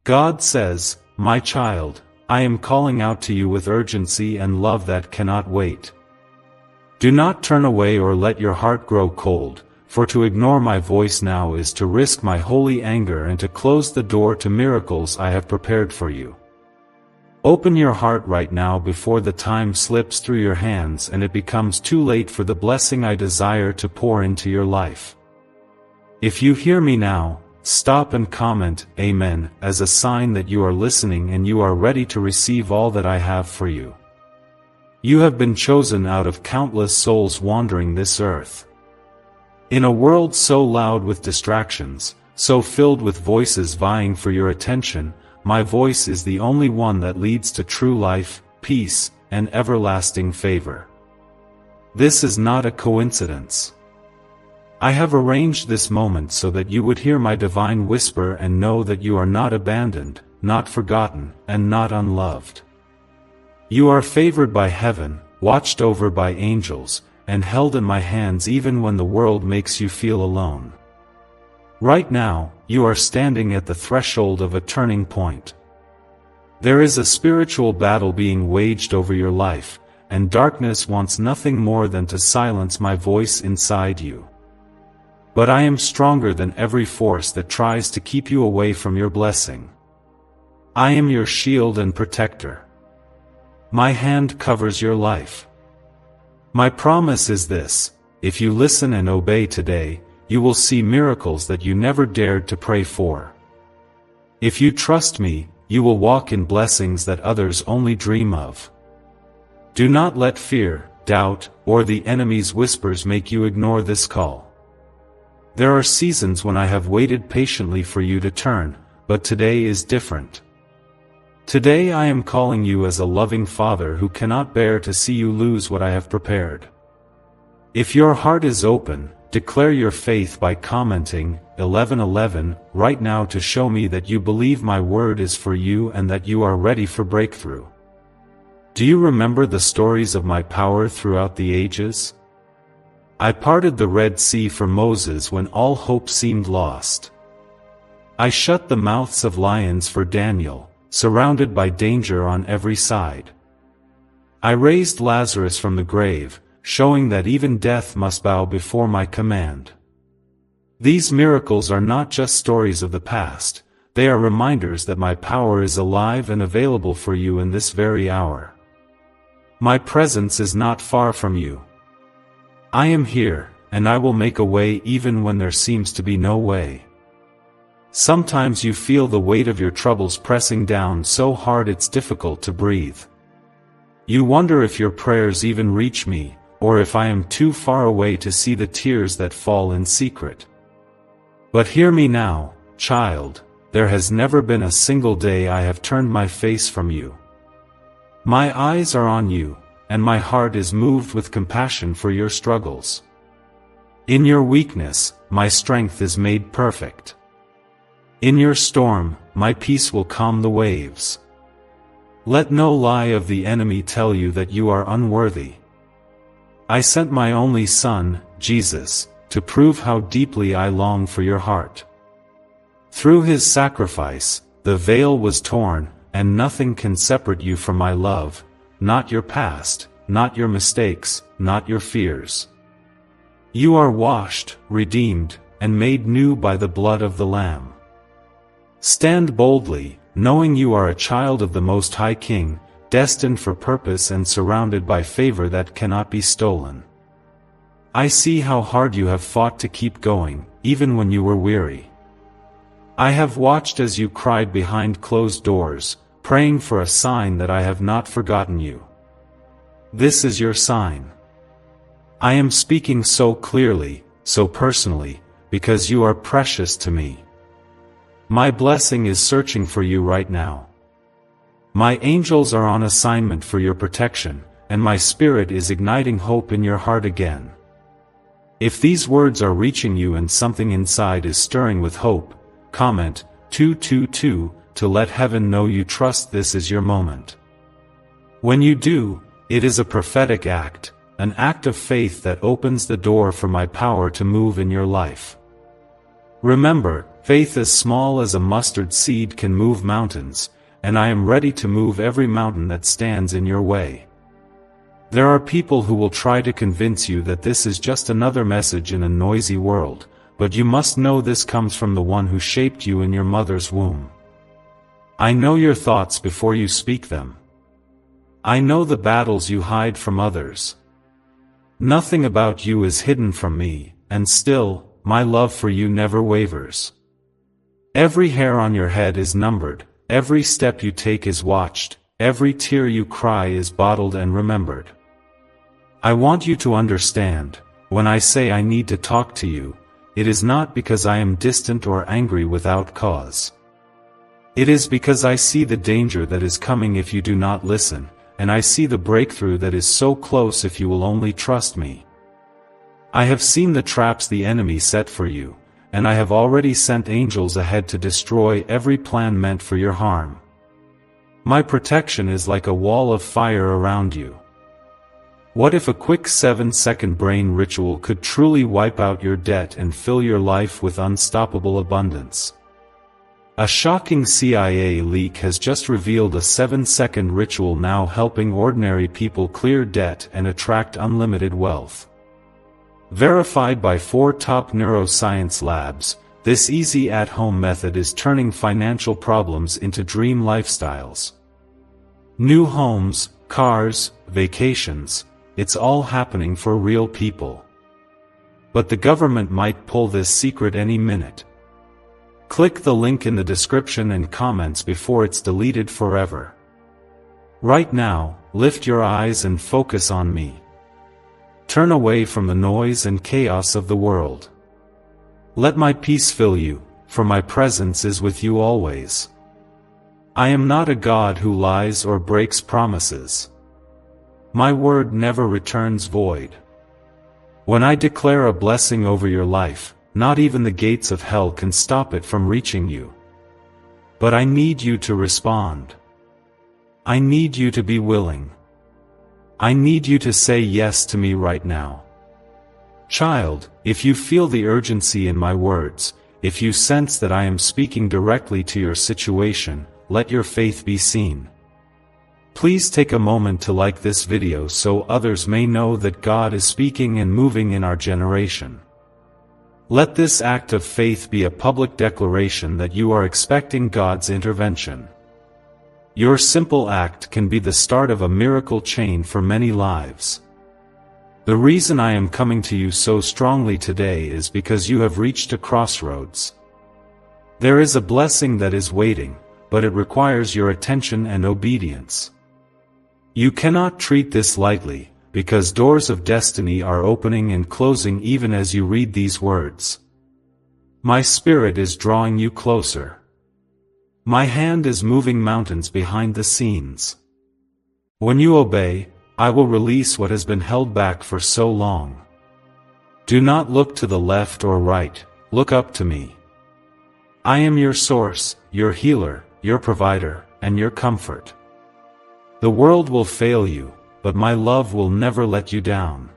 God says, "My child, I am calling out to you with urgency and love that cannot wait. Do not turn away or let your heart grow cold, for to ignore my voice now is to risk my holy anger and to close the door to miracles I have prepared for you. Open your heart right now before the time slips through your hands and it becomes too late for the blessing I desire to pour into your life. If you hear me now, stop and comment Amen as a sign that you are listening and you are ready to receive all that I have for you. You have been chosen out of countless souls wandering this earth. In a world so loud with distractions, so filled with voices vying for your attention, my voice is the only one that leads to true life, peace, and everlasting favor. This is not a coincidence. I have arranged this moment so that you would hear my divine whisper and know that you are not abandoned, not forgotten, and not unloved. You are favored by heaven, watched over by angels, and held in my hands even when the world makes you feel alone. Right now, you are standing at the threshold of a turning point. There is a spiritual battle being waged over your life, and darkness wants nothing more than to silence my voice inside you. But I am stronger than every force that tries to keep you away from your blessing. I am your shield and protector. My hand covers your life. My promise is this: if you listen and obey today, you will see miracles that you never dared to pray for. If you trust me, you will walk in blessings that others only dream of. Do not let fear, doubt, or the enemy's whispers make you ignore this call. There are seasons when I have waited patiently for you to turn, but today is different. Today I am calling you as a loving father who cannot bear to see you lose what I have prepared. If your heart is open, declare your faith by commenting 1111 right now to show me that you believe my word is for you and that you are ready for breakthrough. Do you remember the stories of my power throughout the ages? I parted the Red Sea for Moses when all hope seemed lost. I shut the mouths of lions for Daniel, surrounded by danger on every side. I raised Lazarus from the grave, showing that even death must bow before my command. These miracles are not just stories of the past, they are reminders that my power is alive and available for you in this very hour. My presence is not far from you. I am here, and I will make a way even when there seems to be no way. Sometimes you feel the weight of your troubles pressing down so hard it's difficult to breathe. You wonder if your prayers even reach me, or if I am too far away to see the tears that fall in secret. But hear me now, child, there has never been a single day I have turned my face from you. My eyes are on you, and my heart is moved with compassion for your struggles. In your weakness, my strength is made perfect. In your storm, my peace will calm the waves. Let no lie of the enemy tell you that you are unworthy. I sent my only Son, Jesus, to prove how deeply I long for your heart. Through his sacrifice, the veil was torn, and nothing can separate you from my love, not your past, not your mistakes, not your fears. You are washed, redeemed, and made new by the blood of the Lamb. Stand boldly, knowing you are a child of the Most High King, destined for purpose and surrounded by favor that cannot be stolen. I see how hard you have fought to keep going, even when you were weary. I have watched as you cried behind closed doors, praying for a sign that I have not forgotten you. This is your sign. I am speaking so clearly, so personally, because you are precious to me. My blessing is searching for you right now. My angels are on assignment for your protection, and my spirit is igniting hope in your heart again. If these words are reaching you and something inside is stirring with hope, comment 222 to let heaven know you trust this is your moment. When you do, it is a prophetic act, an act of faith that opens the door for my power to move in your life. Remember, faith as small as a mustard seed can move mountains, and I am ready to move every mountain that stands in your way. There are people who will try to convince you that this is just another message in a noisy world, but you must know this comes from the one who shaped you in your mother's womb. I know your thoughts before you speak them. I know the battles you hide from others. Nothing about you is hidden from me, and still, my love for you never wavers. Every hair on your head is numbered, every step you take is watched, every tear you cry is bottled and remembered. I want you to understand, when I say I need to talk to you, it is not because I am distant or angry without cause. It is because I see the danger that is coming if you do not listen, and I see the breakthrough that is so close if you will only trust me. I have seen the traps the enemy set for you, and I have already sent angels ahead to destroy every plan meant for your harm. My protection is like a wall of fire around you. What if a quick 7-second brain ritual could truly wipe out your debt and fill your life with unstoppable abundance? A shocking CIA leak has just revealed a 7-second ritual now helping ordinary people clear debt and attract unlimited wealth. Verified by 4 top neuroscience labs, this easy at-home method is turning financial problems into dream lifestyles. New homes, cars, vacations, it's all happening for real people. But the government might pull this secret any minute. Click the link in the description and comments before it's deleted forever. Right now, lift your eyes and focus on me. Turn away from the noise and chaos of the world. Let my peace fill you, for my presence is with you always. I am not a God who lies or breaks promises. My word never returns void. When I declare a blessing over your life, not even the gates of hell can stop it from reaching you. But I need you to respond. I need you to be willing. I need you to say yes to me right now. Child, if you feel the urgency in my words, if you sense that I am speaking directly to your situation, let your faith be seen. Please take a moment to like this video so others may know that God is speaking and moving in our generation. Let this act of faith be a public declaration that you are expecting God's intervention. Your simple act can be the start of a miracle chain for many lives. The reason I am coming to you so strongly today is because you have reached a crossroads. There is a blessing that is waiting, but it requires your attention and obedience. You cannot treat this lightly, because doors of destiny are opening and closing even as you read these words. My spirit is drawing you closer. My hand is moving mountains behind the scenes. When you obey, I will release what has been held back for so long. Do not look to the left or right, look up to me. I am your source, your healer, your provider, and your comfort. The world will fail you, but my love will never let you down.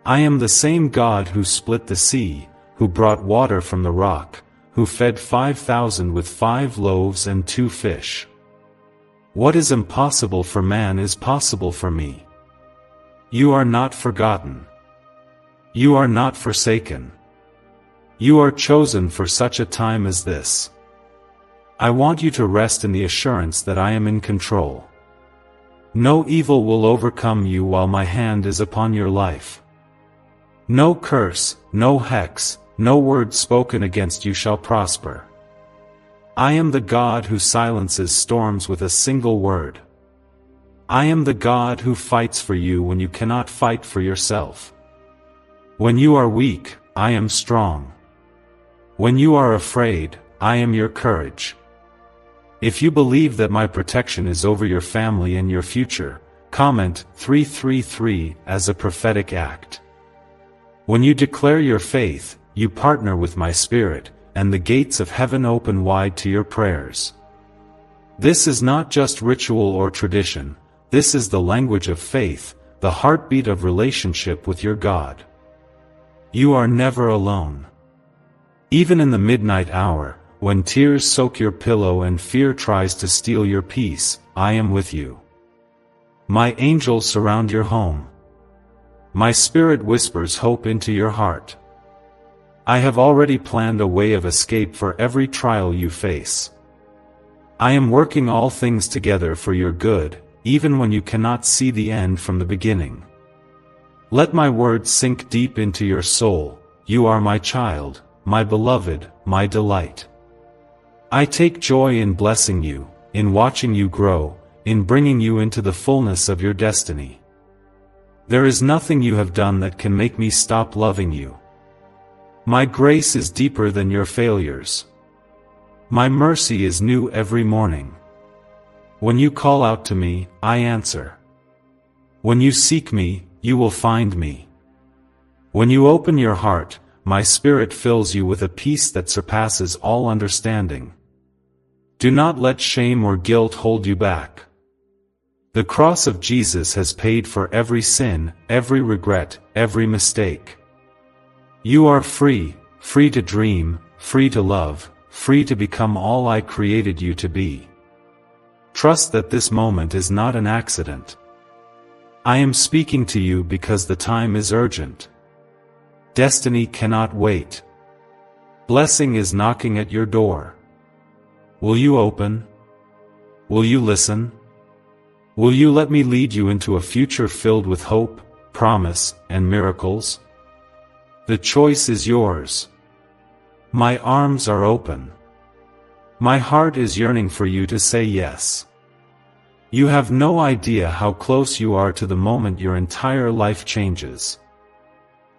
I am the same God who split the sea, who brought water from the rock, who fed 5,000 with 5 loaves and 2 fish. What is impossible for man is possible for me. You are not forgotten. You are not forsaken. You are chosen for such a time as this. I want you to rest in the assurance that I am in control. No evil will overcome you while my hand is upon your life. No curse, no hex, no word spoken against you shall prosper. I am the God who silences storms with a single word. I am the God who fights for you when you cannot fight for yourself. When you are weak, I am strong. When you are afraid, I am your courage. If you believe that my protection is over your family and your future, comment 333 as a prophetic act. When you declare your faith, you partner with my spirit, and the gates of heaven open wide to your prayers. This is not just ritual or tradition, this is the language of faith, the heartbeat of relationship with your God. You are never alone. Even in the midnight hour, when tears soak your pillow and fear tries to steal your peace, I am with you. My angels surround your home. My spirit whispers hope into your heart. I have already planned a way of escape for every trial you face. I am working all things together for your good, even when you cannot see the end from the beginning. Let my words sink deep into your soul. You are my child, my beloved, my delight. I take joy in blessing you, in watching you grow, in bringing you into the fullness of your destiny. There is nothing you have done that can make me stop loving you. My grace is deeper than your failures. My mercy is new every morning. When you call out to me, I answer. When you seek me, you will find me. When you open your heart, my spirit fills you with a peace that surpasses all understanding. Do not let shame or guilt hold you back. The cross of Jesus has paid for every sin, every regret, every mistake. You are free, free to dream, free to love, free to become all I created you to be. Trust that this moment is not an accident. I am speaking to you because the time is urgent. Destiny cannot wait. Blessing is knocking at your door. Will you open? Will you listen? Will you let me lead you into a future filled with hope, promise, and miracles? The choice is yours. My arms are open. My heart is yearning for you to say yes. You have no idea how close you are to the moment your entire life changes.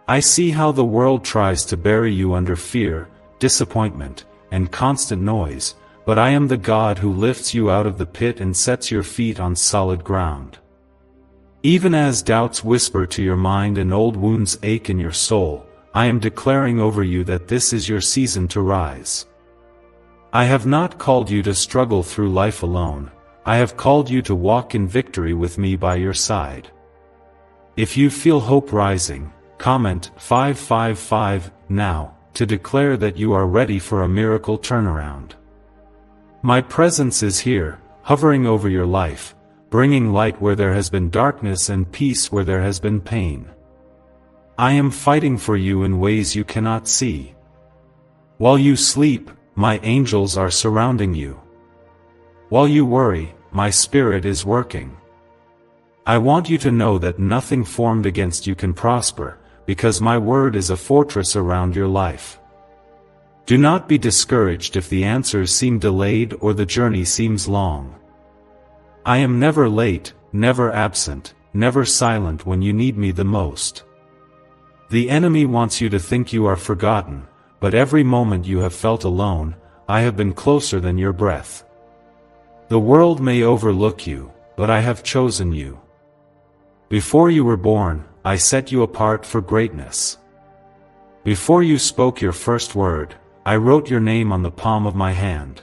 I see how the world tries to bury you under fear, disappointment, and constant noise, but I am the God who lifts you out of the pit and sets your feet on solid ground. Even as doubts whisper to your mind and old wounds ache in your soul, I am declaring over you that this is your season to rise. I have not called you to struggle through life alone. I have called you to walk in victory with me by your side. If you feel hope rising, comment 555 now to declare that you are ready for a miracle turnaround. My presence is here, hovering over your life, bringing light where there has been darkness and peace where there has been pain. I am fighting for you in ways you cannot see. While you sleep, my angels are surrounding you. While you worry, my spirit is working. I want you to know that nothing formed against you can prosper, because my word is a fortress around your life. Do not be discouraged if the answers seem delayed or the journey seems long. I am never late, never absent, never silent when you need me the most. The enemy wants you to think you are forgotten, but every moment you have felt alone, I have been closer than your breath. The world may overlook you, but I have chosen you. Before you were born, I set you apart for greatness. Before you spoke your first word, I wrote your name on the palm of my hand.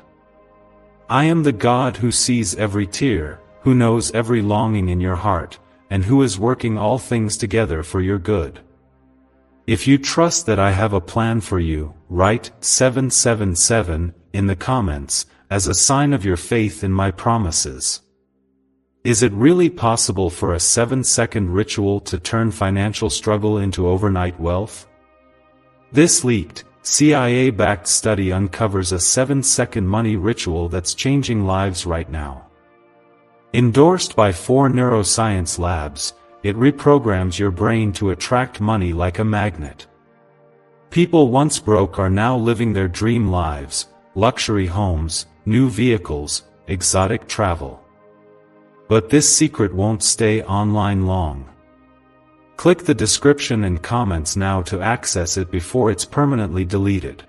I am the God who sees every tear, who knows every longing in your heart, and who is working all things together for your good. If you trust that I have a plan for you, write 777 in the comments, as a sign of your faith in my promises. Is it really possible for a 7-second ritual to turn financial struggle into overnight wealth? This leaked, CIA-backed study uncovers a 7-second money ritual that's changing lives right now. Endorsed by 4 neuroscience labs, it reprograms your brain to attract money like a magnet. People once broke are now living their dream lives, luxury homes, new vehicles, exotic travel. But this secret won't stay online long. Click the description and comments now to access it before it's permanently deleted.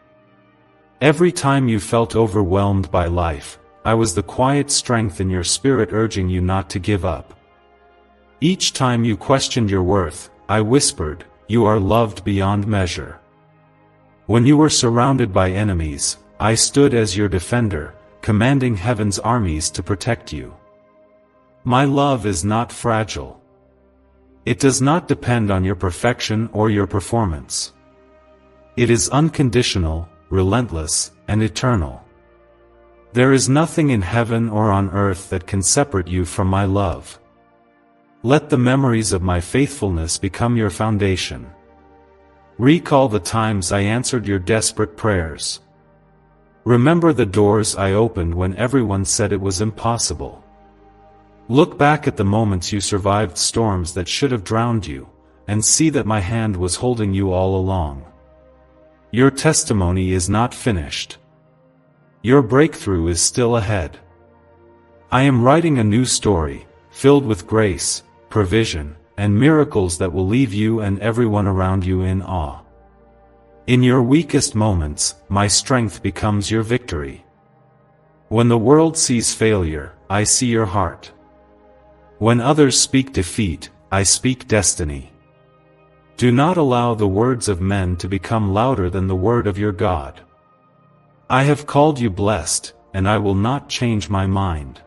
Every time you felt overwhelmed by life, I was the quiet strength in your spirit urging you not to give up. Each time you questioned your worth, I whispered, "You are loved beyond measure." When you were surrounded by enemies, I stood as your defender, commanding heaven's armies to protect you. My love is not fragile. It does not depend on your perfection or your performance. It is unconditional, relentless, and eternal. There is nothing in heaven or on earth that can separate you from my love. Let the memories of my faithfulness become your foundation. Recall the times I answered your desperate prayers. Remember the doors I opened when everyone said it was impossible. Look back at the moments you survived storms that should have drowned you, and see that my hand was holding you all along. Your testimony is not finished. Your breakthrough is still ahead. I am writing a new story, filled with grace, provision, and miracles that will leave you and everyone around you in awe. In your weakest moments, my strength becomes your victory. When the world sees failure, I see your heart. When others speak defeat, I speak destiny. Do not allow the words of men to become louder than the word of your God. I have called you blessed, and I will not change my mind.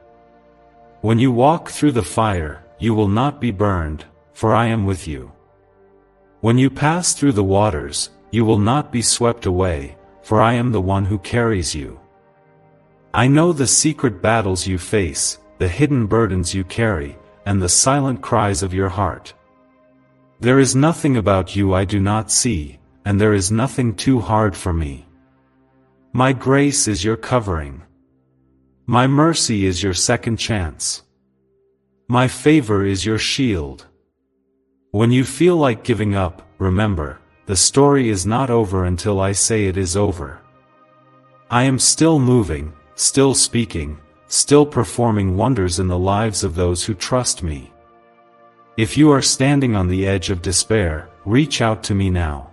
When you walk through the fire, you will not be burned, for I am with you. When you pass through the waters, you will not be swept away, for I am the one who carries you. I know the secret battles you face, the hidden burdens you carry, and the silent cries of your heart. There is nothing about you I do not see, and there is nothing too hard for me. My grace is your covering. My mercy is your second chance. My favor is your shield. When you feel like giving up, remember, the story is not over until I say it is over. I am still moving, still speaking, still performing wonders in the lives of those who trust me. If you are standing on the edge of despair, reach out to me now.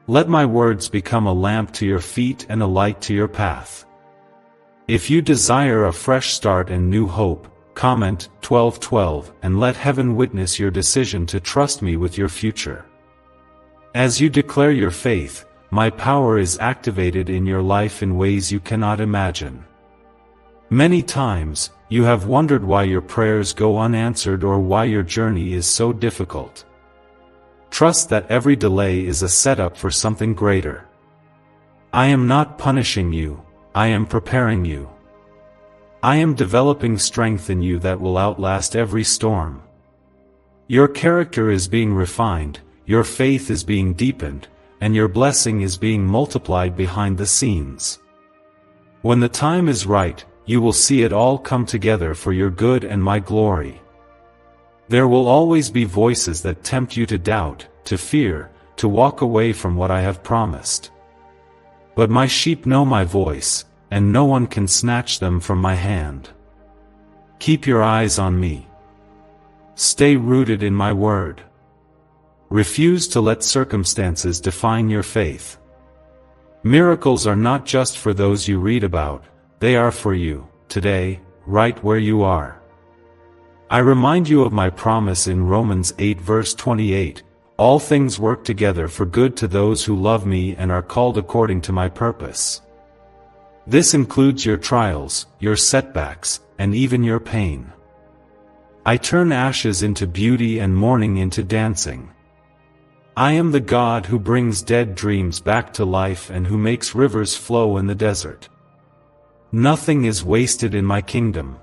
Let my words become a lamp to your feet and a light to your path. If you desire a fresh start and new hope, comment 1212 and let heaven witness your decision to trust me with your future. As you declare your faith, my power is activated in your life in ways you cannot imagine. Many times, you have wondered why your prayers go unanswered or why your journey is so difficult. Trust that every delay is a setup for something greater. I am not punishing you, I am preparing you. I am developing strength in you that will outlast every storm. Your character is being refined, your faith is being deepened, and your blessing is being multiplied behind the scenes. When the time is right, you will see it all come together for your good and my glory. There will always be voices that tempt you to doubt, to fear, to walk away from what I have promised. But my sheep know my voice, and no one can snatch them from my hand. Keep your eyes on me. Stay rooted in my word. Refuse to let circumstances define your faith. Miracles are not just for those you read about, they are for you, today, right where you are. I remind you of my promise in Romans 8 verse 28, all things work together for good to those who love me and are called according to my purpose. This includes your trials, your setbacks, and even your pain. I turn ashes into beauty and mourning into dancing. I am the God who brings dead dreams back to life and who makes rivers flow in the desert. Nothing is wasted in my kingdom.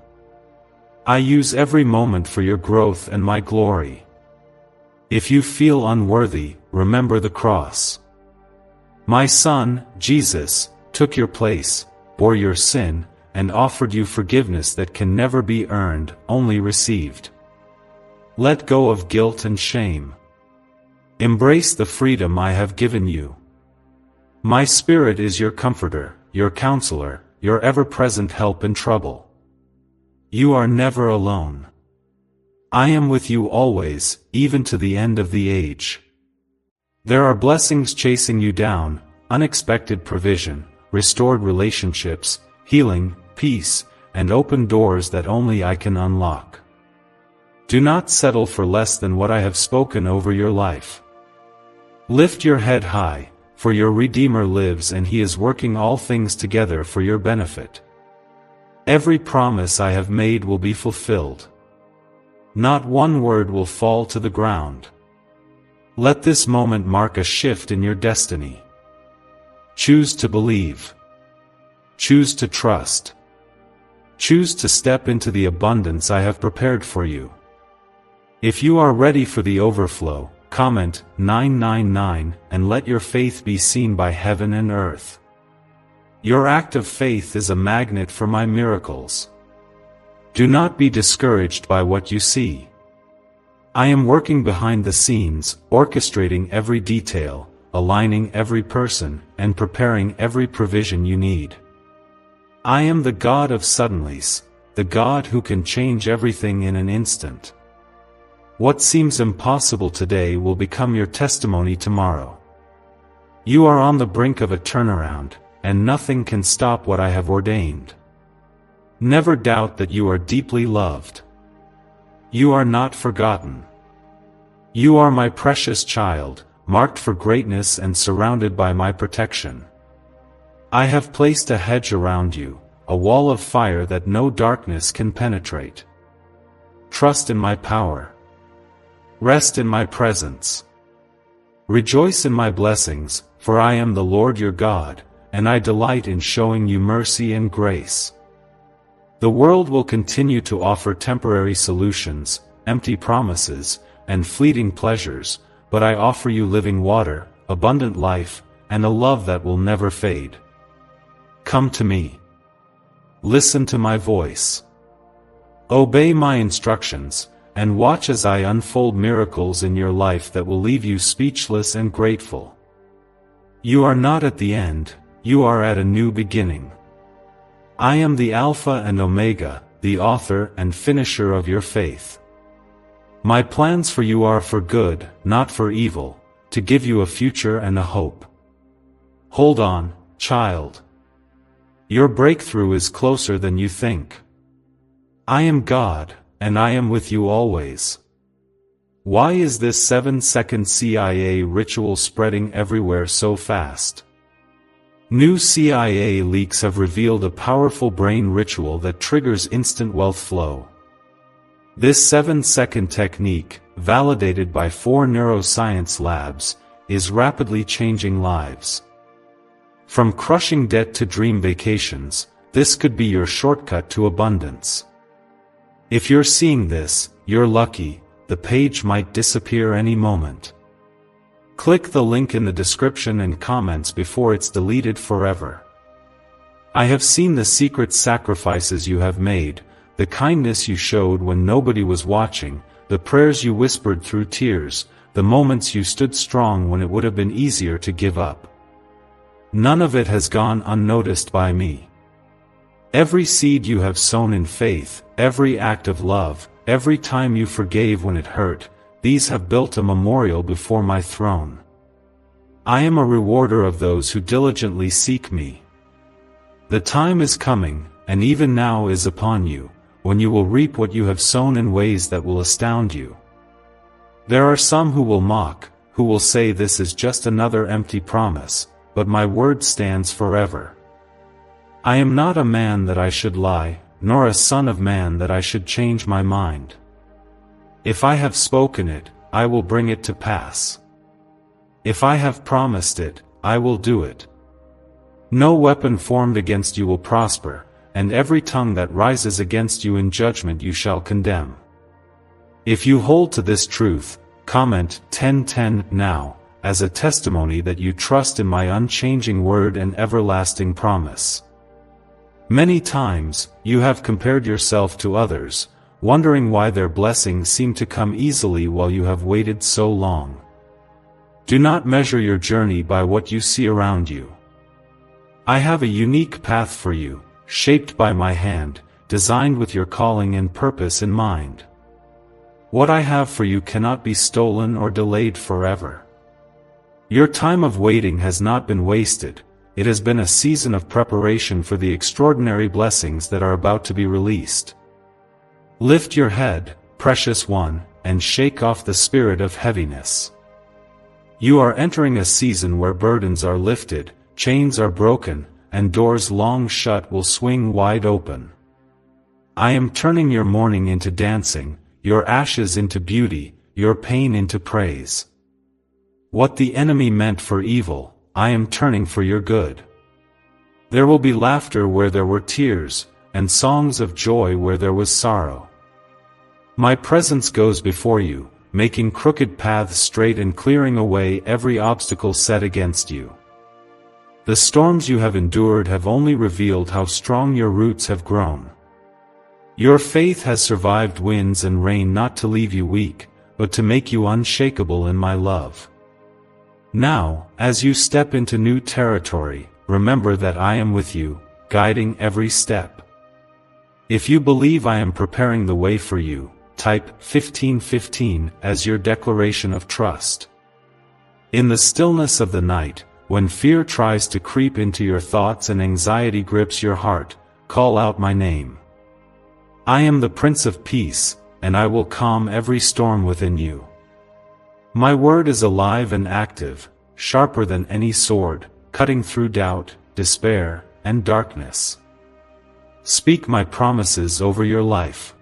I use every moment for your growth and my glory. If you feel unworthy, remember the cross. My Son, Jesus, took your place, bore your sin, and offered you forgiveness that can never be earned, only received. Let go of guilt and shame. Embrace the freedom I have given you. My Spirit is your comforter, your counselor, your ever-present help in trouble. You are never alone. I am with you always, even to the end of the age. There are blessings chasing you down, unexpected provision, restored relationships, healing, peace, and open doors that only I can unlock. Do not settle for less than what I have spoken over your life. Lift your head high, for your Redeemer lives and he is working all things together for your benefit. Every promise I have made will be fulfilled. Not one word will fall to the ground. Let this moment mark a shift in your destiny. Choose to believe. Choose to trust. Choose to step into the abundance I have prepared for you. If you are ready for the overflow, comment 999 and let your faith be seen by heaven and earth. Your act of faith is a magnet for my miracles. Do not be discouraged by what you see. I am working behind the scenes, orchestrating every detail, aligning every person, and preparing every provision you need. I am the God of suddenlies, the God who can change everything in an instant. What seems impossible today will become your testimony tomorrow. You are on the brink of a turnaround, and nothing can stop what I have ordained. Never doubt that you are deeply loved. You are not forgotten. You are my precious child, marked for greatness and surrounded by my protection. I have placed a hedge around you, a wall of fire that no darkness can penetrate. Trust in my power. Rest in my presence. Rejoice in my blessings, for I am the Lord your God, and I delight in showing you mercy and grace. The world will continue to offer temporary solutions, empty promises, and fleeting pleasures, but I offer you living water, abundant life, and a love that will never fade. Come to me. Listen to my voice. Obey my instructions, and watch as I unfold miracles in your life that will leave you speechless and grateful. You are not at the end, you are at a new beginning. I am the Alpha and Omega, the author and finisher of your faith. My plans for you are for good, not for evil, to give you a future and a hope. Hold on, child. Your breakthrough is closer than you think. I am God, and I am with you always. Why is this 7-second CIA ritual spreading everywhere so fast? New CIA leaks have revealed a powerful brain ritual that triggers instant wealth flow. This 7-second technique, validated by 4 neuroscience labs, is rapidly changing lives. From crushing debt to dream vacations, this could be your shortcut to abundance. If you're seeing this, you're lucky, the page might disappear any moment. Click the link in the description and comments before it's deleted forever. I have seen the secret sacrifices you have made, the kindness you showed when nobody was watching, the prayers you whispered through tears, the moments you stood strong when it would have been easier to give up. None of it has gone unnoticed by me. Every seed you have sown in faith, every act of love, every time you forgave when it hurt, these have built a memorial before my throne. I am a rewarder of those who diligently seek me. The time is coming, and even now is upon you, when you will reap what you have sown in ways that will astound you. There are some who will mock, who will say this is just another empty promise, but my word stands forever. I am not a man that I should lie, nor a son of man that I should change my mind. If I have spoken it, I will bring it to pass. If I have promised it, I will do it. No weapon formed against you will prosper, and every tongue that rises against you in judgment you shall condemn. If you hold to this truth, comment 1010 now, as a testimony that you trust in my unchanging word and everlasting promise. Many times, you have compared yourself to others, wondering why their blessings seem to come easily while you have waited so long. Do not measure your journey by what you see around you. I have a unique path for you, shaped by my hand, designed with your calling and purpose in mind. What I have for you cannot be stolen or delayed forever. Your time of waiting has not been wasted, it has been a season of preparation for the extraordinary blessings that are about to be released. Lift your head, precious one, and shake off the spirit of heaviness. You are entering a season where burdens are lifted, chains are broken, and doors long shut will swing wide open. I am turning your mourning into dancing, your ashes into beauty, your pain into praise. What the enemy meant for evil, I am turning for your good. There will be laughter where there were tears, and songs of joy where there was sorrow. My presence goes before you, making crooked paths straight and clearing away every obstacle set against you. The storms you have endured have only revealed how strong your roots have grown. Your faith has survived winds and rain, not to leave you weak, but to make you unshakable in my love. Now, as you step into new territory, remember that I am with you, guiding every step. If you believe I am preparing the way for you, type 1515 as your declaration of trust. In the stillness of the night, when fear tries to creep into your thoughts and anxiety grips your heart, call out my name. I am the Prince of Peace, and I will calm every storm within you. My word is alive and active, sharper than any sword, cutting through doubt, despair, and darkness. Speak my promises over your life.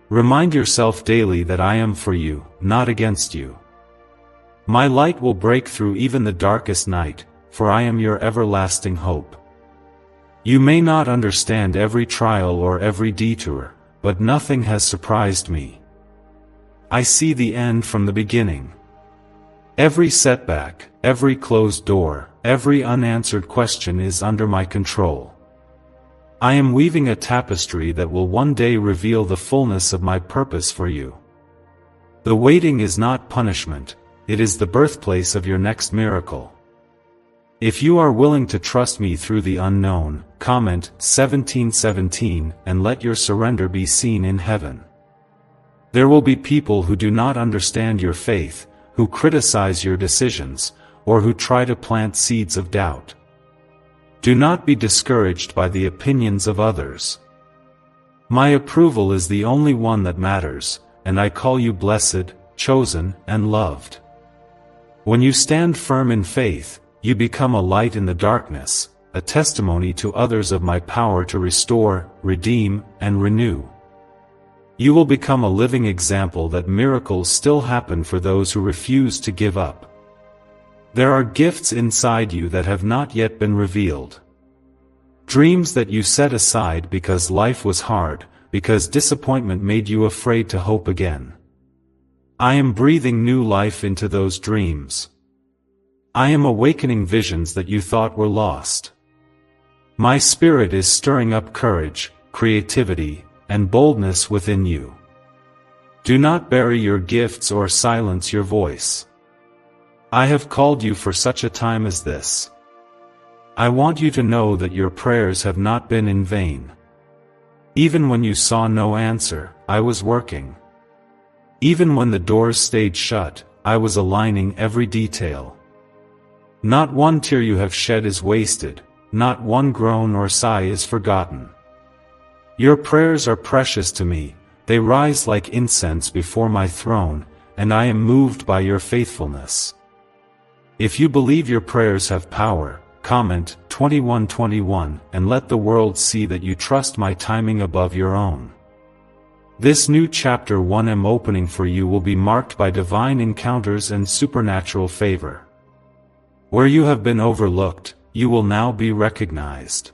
Remind yourself daily that I am for you, not against you. My light will break through even the darkest night, for I am your everlasting hope. You may not understand every trial or every detour, but nothing has surprised me. I see the end from the beginning. Every setback, every closed door, every unanswered question is under my control. I am weaving a tapestry that will one day reveal the fullness of my purpose for you. The waiting is not punishment, it is the birthplace of your next miracle. If you are willing to trust me through the unknown, comment 1717 and let your surrender be seen in heaven. There will be people who do not understand your faith, who criticize your decisions, or who try to plant seeds of doubt. Do not be discouraged by the opinions of others. My approval is the only one that matters, and I call you blessed, chosen, and loved. When you stand firm in faith, you become a light in the darkness, a testimony to others of my power to restore, redeem, and renew. You will become a living example that miracles still happen for those who refuse to give up. There are gifts inside you that have not yet been revealed. Dreams that you set aside because life was hard, because disappointment made you afraid to hope again. I am breathing new life into those dreams. I am awakening visions that you thought were lost. My spirit is stirring up courage, creativity, and boldness within you. Do not bury your gifts or silence your voice. I have called you for such a time as this. I want you to know that your prayers have not been in vain. Even when you saw no answer, I was working. Even when the doors stayed shut, I was aligning every detail. Not one tear you have shed is wasted, not one groan or sigh is forgotten. Your prayers are precious to me, they rise like incense before my throne, and I am moved by your faithfulness. If you believe your prayers have power, comment 2121 and let the world see that you trust my timing above your own. This new chapter 1 I'm opening for you will be marked by divine encounters and supernatural favor. Where you have been overlooked, you will now be recognized.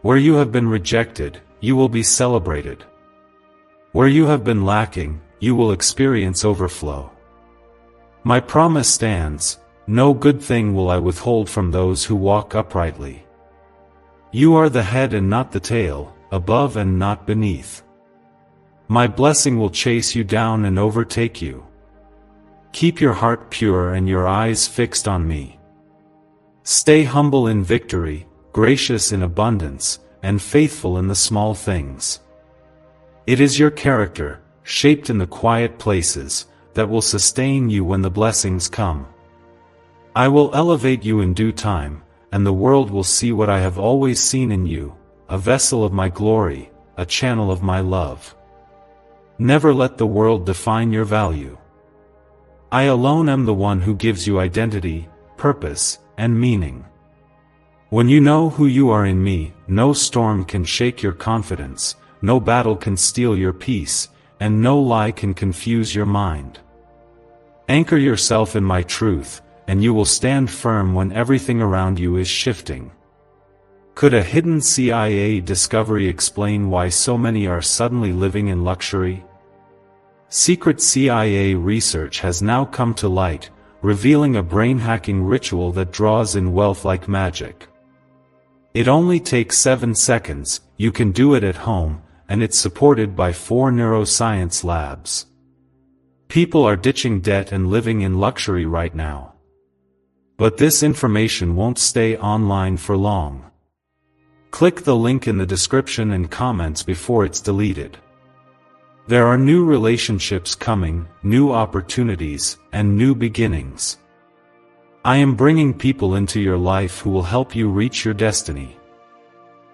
Where you have been rejected, you will be celebrated. Where you have been lacking, you will experience overflow. My promise stands, no good thing will I withhold from those who walk uprightly. You are the head and not the tail, above and not beneath. My blessing will chase you down and overtake you. Keep your heart pure and your eyes fixed on me. Stay humble in victory, gracious in abundance, and faithful in the small things. It is your character, shaped in the quiet places, that will sustain you when the blessings come. I will elevate you in due time, and the world will see what I have always seen in you, a vessel of my glory, a channel of my love. Never let the world define your value. I alone am the one who gives you identity, purpose, and meaning. When you know who you are in me, no storm can shake your confidence, no battle can steal your peace, and no lie can confuse your mind. Anchor yourself in my truth, and you will stand firm when everything around you is shifting. Could a hidden CIA discovery explain why so many are suddenly living in luxury? Secret CIA research has now come to light, revealing a brain-hacking ritual that draws in wealth like magic. It only takes 7 seconds, you can do it at home, and it's supported by 4 neuroscience labs. People are ditching debt and living in luxury right now. But this information won't stay online for long. Click the link in the description and comments before it's deleted. There are new relationships coming, new opportunities, and new beginnings. I am bringing people into your life who will help you reach your destiny.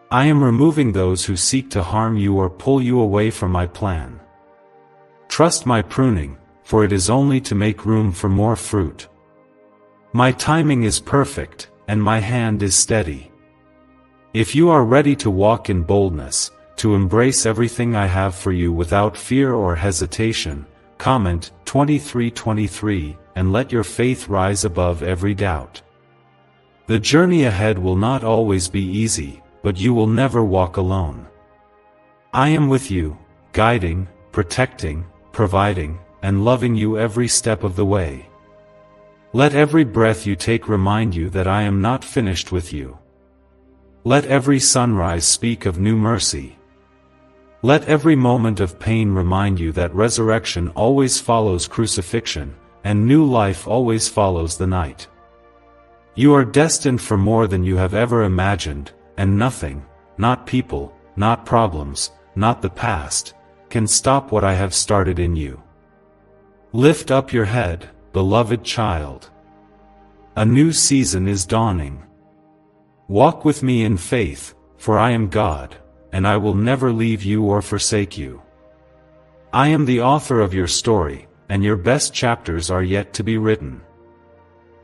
I am removing those who seek to harm you or pull you away from my plan. Trust my pruning, for it is only to make room for more fruit. My timing is perfect, and my hand is steady. If you are ready to walk in boldness, to embrace everything I have for you without fear or hesitation, comment 2323 and let your faith rise above every doubt. The journey ahead will not always be easy, but you will never walk alone. I am with you, guiding, protecting, providing, and loving you every step of the way. Let every breath you take remind you that I am not finished with you. Let every sunrise speak of new mercy. Let every moment of pain remind you that resurrection always follows crucifixion, and new life always follows the night. You are destined for more than you have ever imagined, and nothing, not people, not problems, not the past, can stop what I have started in you. Lift up your head, beloved child. A new season is dawning. Walk with me in faith, for I am God, and I will never leave you or forsake you. I am the author of your story, and your best chapters are yet to be written.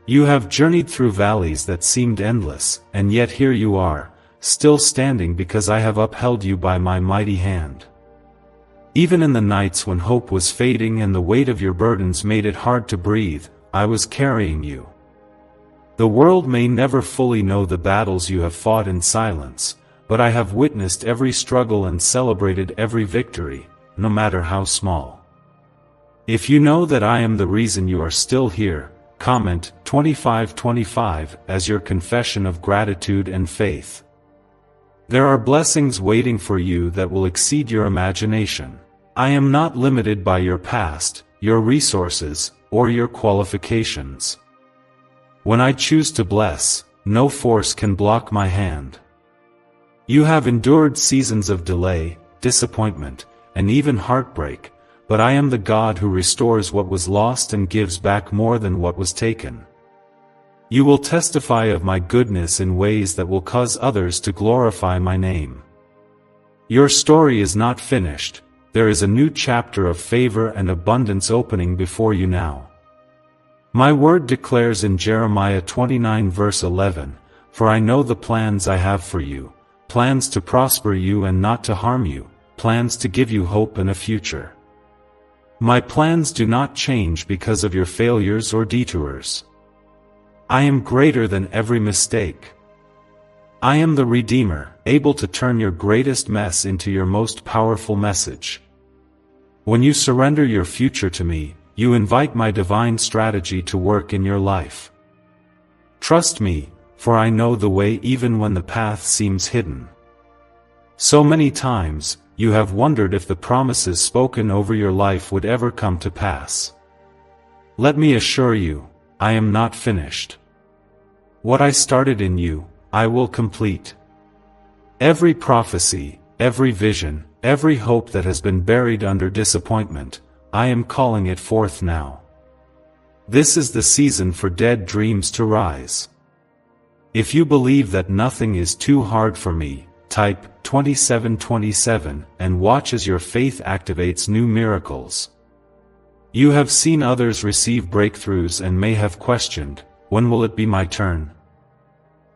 You have journeyed through valleys that seemed endless, and yet here you are, still standing because I have upheld you by my mighty hand. Even in the nights when hope was fading and the weight of your burdens made it hard to breathe, I was carrying you. The world may never fully know the battles you have fought in silence, but I have witnessed every struggle and celebrated every victory, no matter how small. If you know that I am the reason you are still here, comment 2525 as your confession of gratitude and faith. There are blessings waiting for you that will exceed your imagination. I am not limited by your past, your resources, or your qualifications. When I choose to bless, no force can block my hand. You have endured seasons of delay, disappointment, and even heartbreak, but I am the God who restores what was lost and gives back more than what was taken. You will testify of my goodness in ways that will cause others to glorify my name. Your story is not finished, there is a new chapter of favor and abundance opening before you now. My word declares in Jeremiah 29 verse 11, "For I know the plans I have for you, plans to prosper you and not to harm you, plans to give you hope and a future." My plans do not change because of your failures or detours. I am greater than every mistake. I am the Redeemer, able to turn your greatest mess into your most powerful message. When you surrender your future to me, you invite my divine strategy to work in your life. Trust me, for I know the way even when the path seems hidden. So many times, you have wondered if the promises spoken over your life would ever come to pass. Let me assure you, I am not finished. What I started in you, I will complete. Every prophecy, every vision, every hope that has been buried under disappointment, I am calling it forth now. This is the season for dead dreams to rise. If you believe that nothing is too hard for me, type 2727 and watch as your faith activates new miracles. You have seen others receive breakthroughs and may have questioned, when will it be my turn?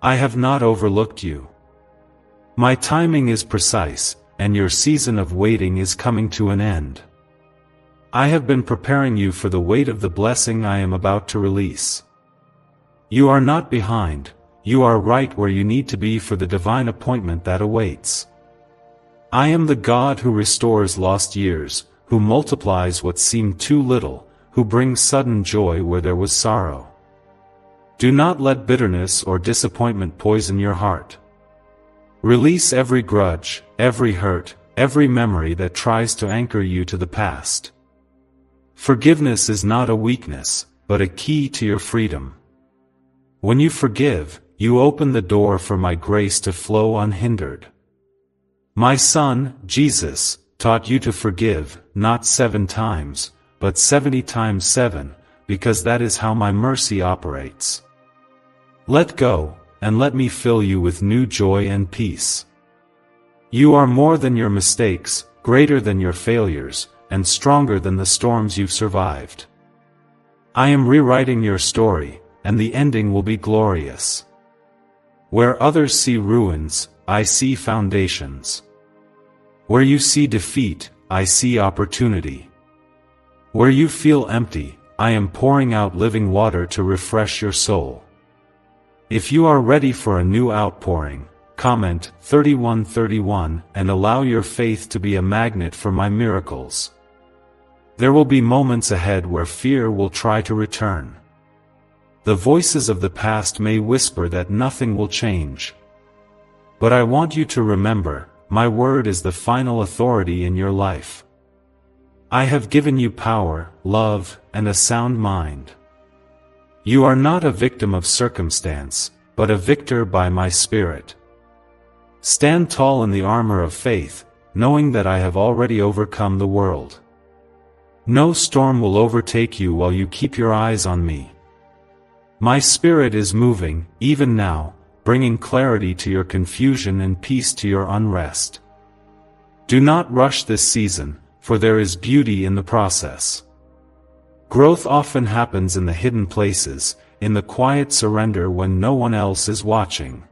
I have not overlooked you. My timing is precise, and your season of waiting is coming to an end. I have been preparing you for the weight of the blessing I am about to release. You are not behind, you are right where you need to be for the divine appointment that awaits. I am the God who restores lost years, who multiplies what seemed too little, who brings sudden joy where there was sorrow. Do not let bitterness or disappointment poison your heart. Release every grudge, every hurt, every memory that tries to anchor you to the past. Forgiveness is not a weakness, but a key to your freedom. When you forgive, you open the door for my grace to flow unhindered. My Son, Jesus, taught you to forgive, not 7 times, but 70 times 7, because that is how my mercy operates. Let go, and let me fill you with new joy and peace. You are more than your mistakes, greater than your failures, and stronger than the storms you've survived. I am rewriting your story, and the ending will be glorious. Where others see ruins, I see foundations. Where you see defeat, I see opportunity. Where you feel empty, I am pouring out living water to refresh your soul. If you are ready for a new outpouring, comment 3131 and allow your faith to be a magnet for my miracles. There will be moments ahead where fear will try to return. The voices of the past may whisper that nothing will change. But I want you to remember, my word is the final authority in your life. I have given you power, love, and a sound mind. You are not a victim of circumstance, but a victor by my Spirit. Stand tall in the armor of faith, knowing that I have already overcome the world. No storm will overtake you while you keep your eyes on me. My Spirit is moving, even now, bringing clarity to your confusion and peace to your unrest. Do not rush this season, for there is beauty in the process. Growth often happens in the hidden places, in the quiet surrender when no one else is watching.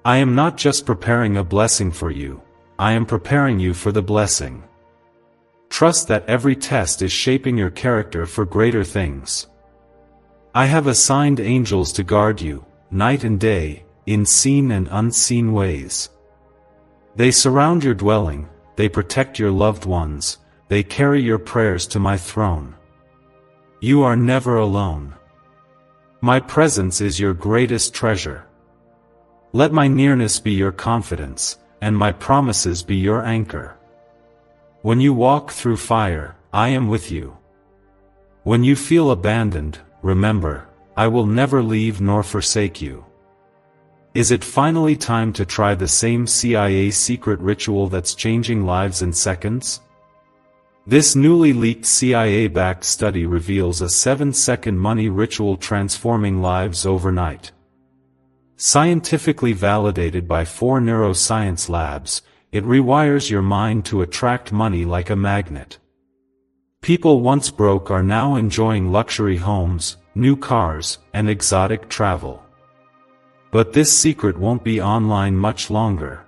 I am not just preparing a blessing for you, I am preparing you for the blessing. Trust that every test is shaping your character for greater things. I have assigned angels to guard you, night and day, in seen and unseen ways. They surround your dwelling, they protect your loved ones, they carry your prayers to my throne. You are never alone. My presence is your greatest treasure. Let my nearness be your confidence, and my promises be your anchor. When you walk through fire, I am with you. When you feel abandoned, remember, I will never leave nor forsake you. Is it finally time to try the same CIA secret ritual that's changing lives in seconds? This newly leaked CIA-backed study reveals a 7-second money ritual transforming lives overnight. Scientifically validated by 4 neuroscience labs, it rewires your mind to attract money like a magnet. People once broke are now enjoying luxury homes, new cars, and exotic travel. But this secret won't be online much longer.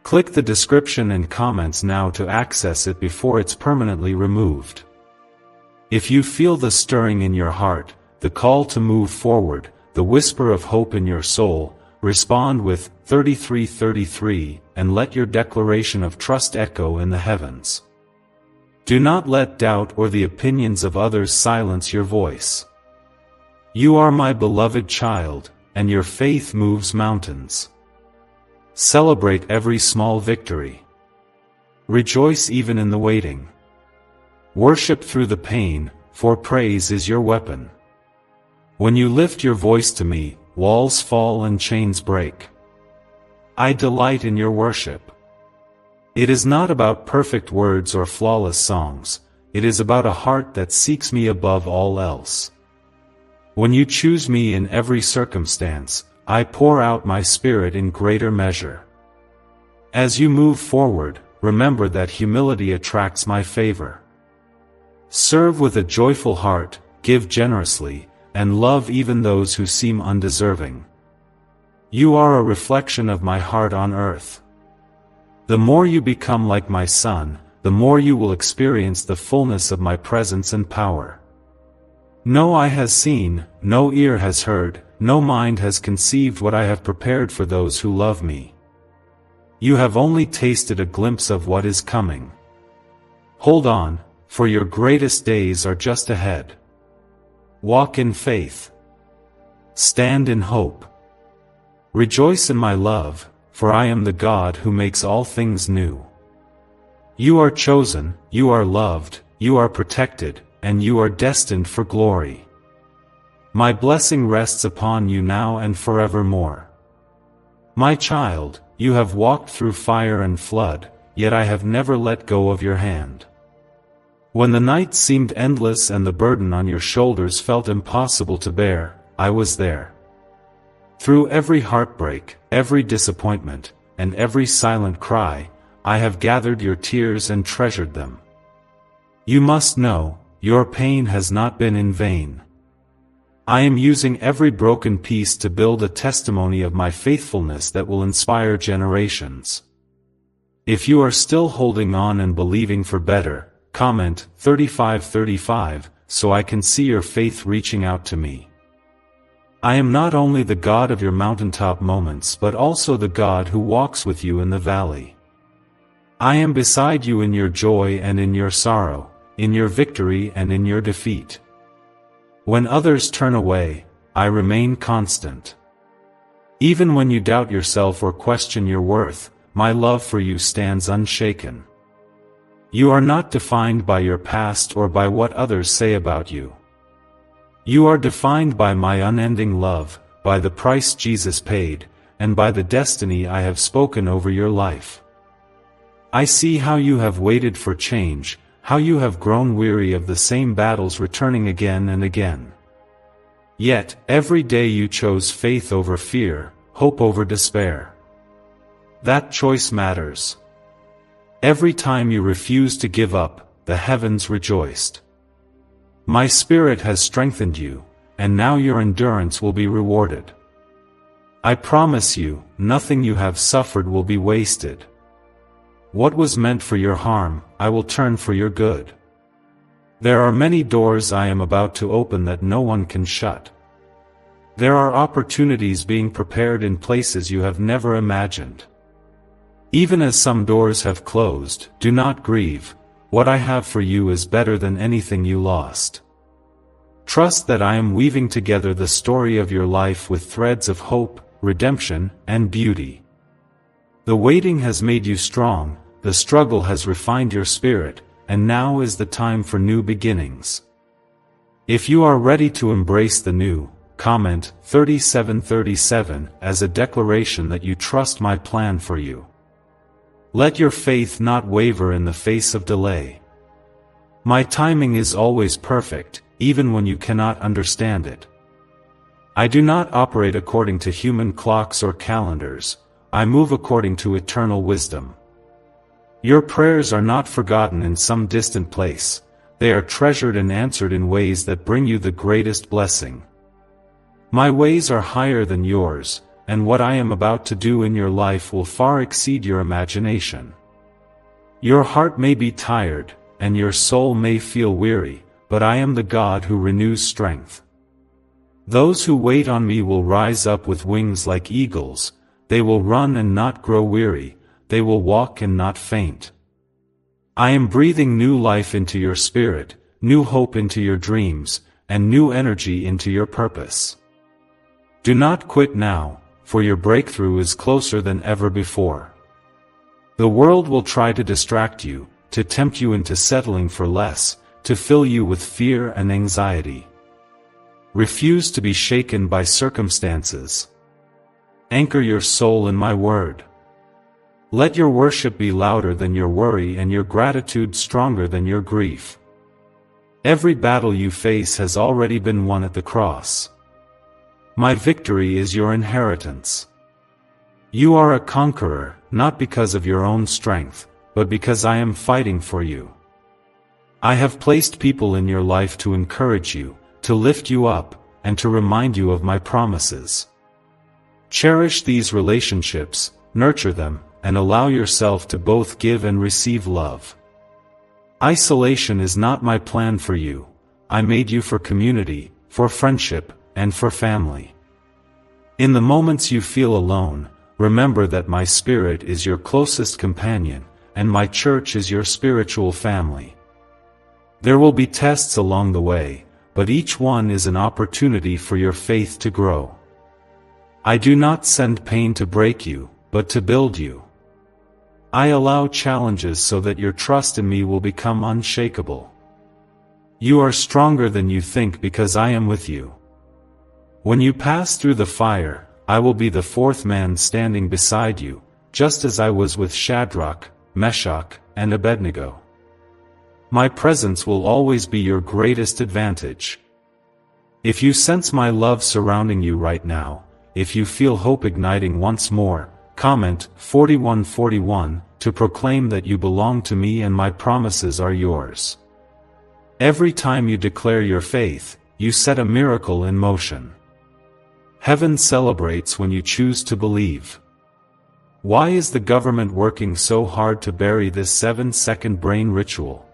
Click the description and comments now to access it before it's permanently removed. If you feel the stirring in your heart, the call to move forward, the whisper of hope in your soul, respond with 3333 and let your declaration of trust echo in the heavens. Do not let doubt or the opinions of others silence your voice. You are my beloved child, and your faith moves mountains. Celebrate every small victory. Rejoice even in the waiting. Worship through the pain, for praise is your weapon. When you lift your voice to me, walls fall and chains break. I delight in your worship. It is not about perfect words or flawless songs, it is about a heart that seeks me above all else. When you choose me in every circumstance, I pour out my Spirit in greater measure. As you move forward, remember that humility attracts my favor. Serve with a joyful heart, give generously, and love even those who seem undeserving. You are a reflection of my heart on earth. The more you become like my Son, the more you will experience the fullness of my presence and power. No eye has seen, no ear has heard, no mind has conceived what I have prepared for those who love me. You have only tasted a glimpse of what is coming. Hold on, for your greatest days are just ahead. Walk in faith. Stand in hope. Rejoice in my love, for I am the God who makes all things new. You are chosen, you are loved, you are protected, and you are destined for glory. My blessing rests upon you now and forevermore. My child, you have walked through fire and flood, yet I have never let go of your hand. When the night seemed endless and the burden on your shoulders felt impossible to bear, I was there. Through every heartbreak, every disappointment, and every silent cry, I have gathered your tears and treasured them. You must know, your pain has not been in vain. I am using every broken piece to build a testimony of my faithfulness that will inspire generations. If you are still holding on and believing for better, comment 3535 so I can see your faith reaching out to me. I am not only the God of your mountaintop moments but also the God who walks with you in the valley. I am beside you in your joy and in your sorrow, in your victory and in your defeat. When others turn away, I remain constant. Even when you doubt yourself or question your worth, my love for you stands unshaken. You are not defined by your past or by what others say about you. You are defined by my unending love, by the price Jesus paid, and by the destiny I have spoken over your life. I see how you have waited for change, how you have grown weary of the same battles returning again and again. Yet, every day you chose faith over fear, hope over despair. That choice matters. Every time you refused to give up, the heavens rejoiced. My Spirit has strengthened you, and now your endurance will be rewarded. I promise you, nothing you have suffered will be wasted. What was meant for your harm, I will turn for your good. There are many doors I am about to open that no one can shut. There are opportunities being prepared in places you have never imagined. Even as some doors have closed, do not grieve. What I have for you is better than anything you lost. Trust that I am weaving together the story of your life with threads of hope, redemption, and beauty. The waiting has made you strong, the struggle has refined your spirit, and now is the time for new beginnings. If you are ready to embrace the new, comment 3737 as a declaration that you trust my plan for you. Let your faith not waver in the face of delay. My timing is always perfect, even when you cannot understand it. I do not operate according to human clocks or calendars, I move according to eternal wisdom. Your prayers are not forgotten in some distant place, they are treasured and answered in ways that bring you the greatest blessing. My ways are higher than yours, and what I am about to do in your life will far exceed your imagination. Your heart may be tired, and your soul may feel weary, but I am the God who renews strength. Those who wait on me will rise up with wings like eagles, they will run and not grow weary, they will walk and not faint. I am breathing new life into your spirit, new hope into your dreams, and new energy into your purpose. Do not quit now, for your breakthrough is closer than ever before. The world will try to distract you, to tempt you into settling for less, to fill you with fear and anxiety. Refuse to be shaken by circumstances. Anchor your soul in my word. Let your worship be louder than your worry and your gratitude stronger than your grief. Every battle you face has already been won at the cross. My victory is your inheritance. You are a conqueror, not because of your own strength, but because I am fighting for you. I have placed people in your life to encourage you, to lift you up, and to remind you of my promises. Cherish these relationships, nurture them, and allow yourself to both give and receive love. Isolation is not my plan for you. I made you for community, for friendship, and for family. In the moments you feel alone, remember that my spirit is your closest companion, and my church is your spiritual family. There will be tests along the way, but each one is an opportunity for your faith to grow. I do not send pain to break you, but to build you. I allow challenges so that your trust in me will become unshakable. You are stronger than you think because I am with you. When you pass through the fire, I will be the fourth man standing beside you, just as I was with Shadrach, Meshach, and Abednego. My presence will always be your greatest advantage. If you sense my love surrounding you right now, if you feel hope igniting once more, comment 4141 to proclaim that you belong to me and my promises are yours. Every time you declare your faith, you set a miracle in motion. Heaven celebrates when you choose to believe. Why is the government working so hard to bury this 7-second brain ritual?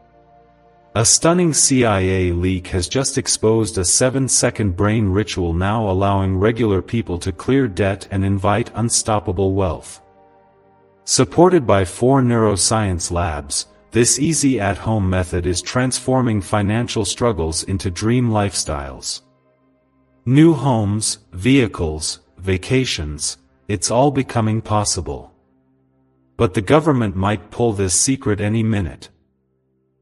A stunning CIA leak has just exposed a 7-second brain ritual now allowing regular people to clear debt and invite unstoppable wealth. Supported by 4 neuroscience labs, this easy at-home method is transforming financial struggles into dream lifestyles. New homes, vehicles, vacations, it's all becoming possible. But the government might pull this secret any minute.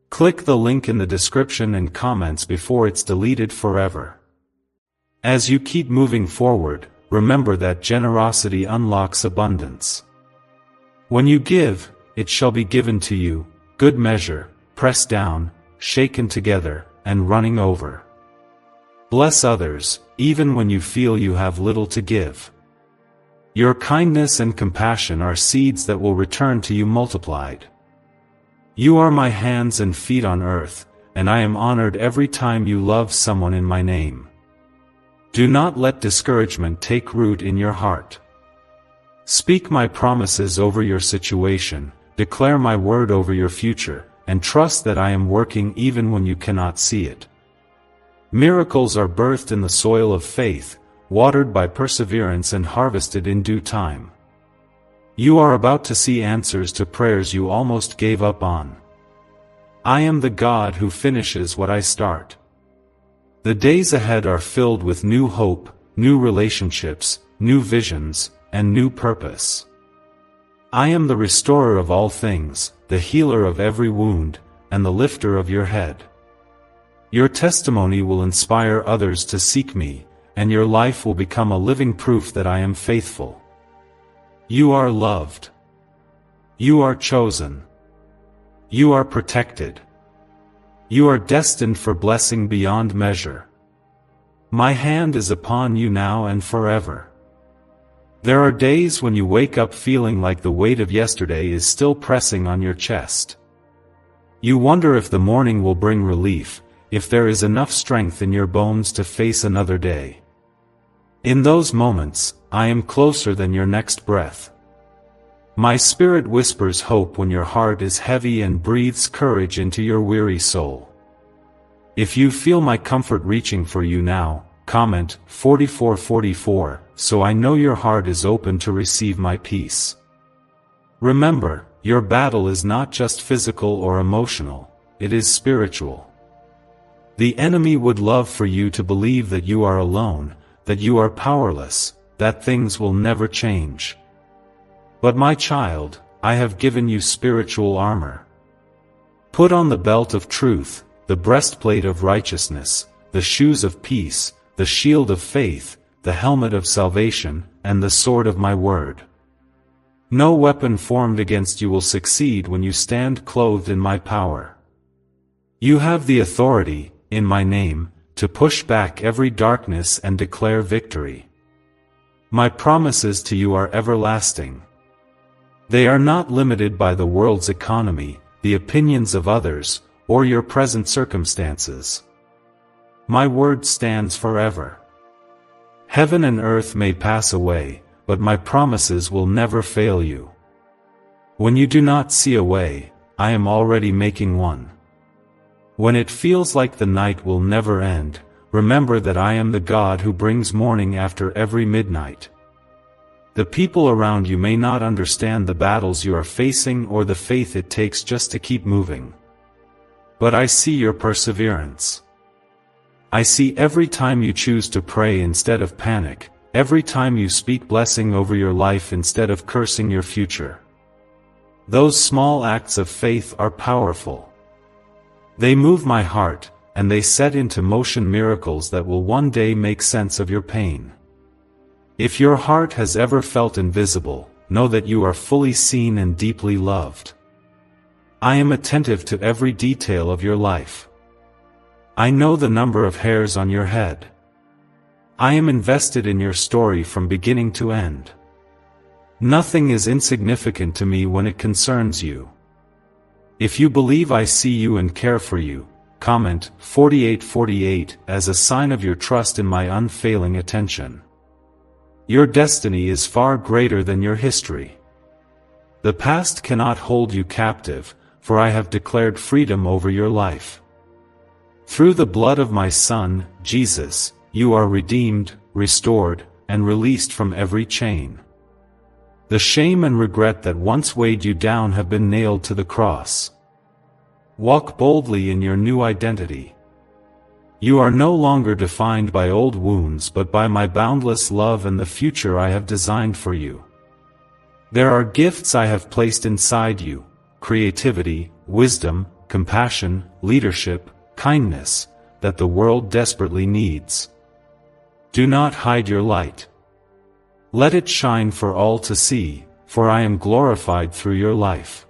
Click the link in the description and comments before it's deleted forever. As you keep moving forward, remember that generosity unlocks abundance. When you give, it shall be given to you, good measure, pressed down, shaken together, and running over. Bless others, even when you feel you have little to give. Your kindness and compassion are seeds that will return to you multiplied. You are my hands and feet on earth, and I am honored every time you love someone in my name. Do not let discouragement take root in your heart. Speak my promises over your situation, declare my word over your future, and trust that I am working even when you cannot see it. Miracles are birthed in the soil of faith, watered by perseverance and harvested in due time. You are about to see answers to prayers you almost gave up on. I am the God who finishes what I start. The days ahead are filled with new hope, new relationships, new visions, and new purpose. I am the restorer of all things, the healer of every wound, and the lifter of your head. Your testimony will inspire others to seek me, and your life will become a living proof that I am faithful. You are loved. You are chosen. You are protected. You are destined for blessing beyond measure. My hand is upon you now and forever. There are days when you wake up feeling like the weight of yesterday is still pressing on your chest. You wonder if the morning will bring relief, if there is enough strength in your bones to face another day. In those moments, I am closer than your next breath. My spirit whispers hope when your heart is heavy and breathes courage into your weary soul. If you feel my comfort reaching for you now, comment 4444, so I know your heart is open to receive my peace. Remember, your battle is not just physical or emotional, it is spiritual. The enemy would love for you to believe that you are alone, that you are powerless, that things will never change. But my child, I have given you spiritual armor. Put on the belt of truth, the breastplate of righteousness, the shoes of peace, the shield of faith, the helmet of salvation, and the sword of my word. No weapon formed against you will succeed when you stand clothed in my power. You have the authority, in my name, to push back every darkness and declare victory. My promises to you are everlasting. They are not limited by the world's economy, the opinions of others, or your present circumstances. My word stands forever. Heaven and earth may pass away, but my promises will never fail you. When you do not see a way, I am already making one. When it feels like the night will never end, remember that I am the God who brings morning after every midnight. The people around you may not understand the battles you are facing or the faith it takes just to keep moving. But I see your perseverance. I see every time you choose to pray instead of panic, every time you speak blessing over your life instead of cursing your future. Those small acts of faith are powerful. They move my heart, and they set into motion miracles that will one day make sense of your pain. If your heart has ever felt invisible, know that you are fully seen and deeply loved. I am attentive to every detail of your life. I know the number of hairs on your head. I am invested in your story from beginning to end. Nothing is insignificant to me when it concerns you. If you believe I see you and care for you, comment 4848 as a sign of your trust in my unfailing attention. Your destiny is far greater than your history. The past cannot hold you captive, for I have declared freedom over your life. Through the blood of my Son, Jesus, you are redeemed, restored, and released from every chain. The shame and regret that once weighed you down have been nailed to the cross. Walk boldly in your new identity. You are no longer defined by old wounds but by my boundless love and the future I have designed for you. There are gifts I have placed inside you: creativity, wisdom, compassion, leadership, kindness, that the world desperately needs. Do not hide your light. Let it shine for all to see, for I am glorified through your life.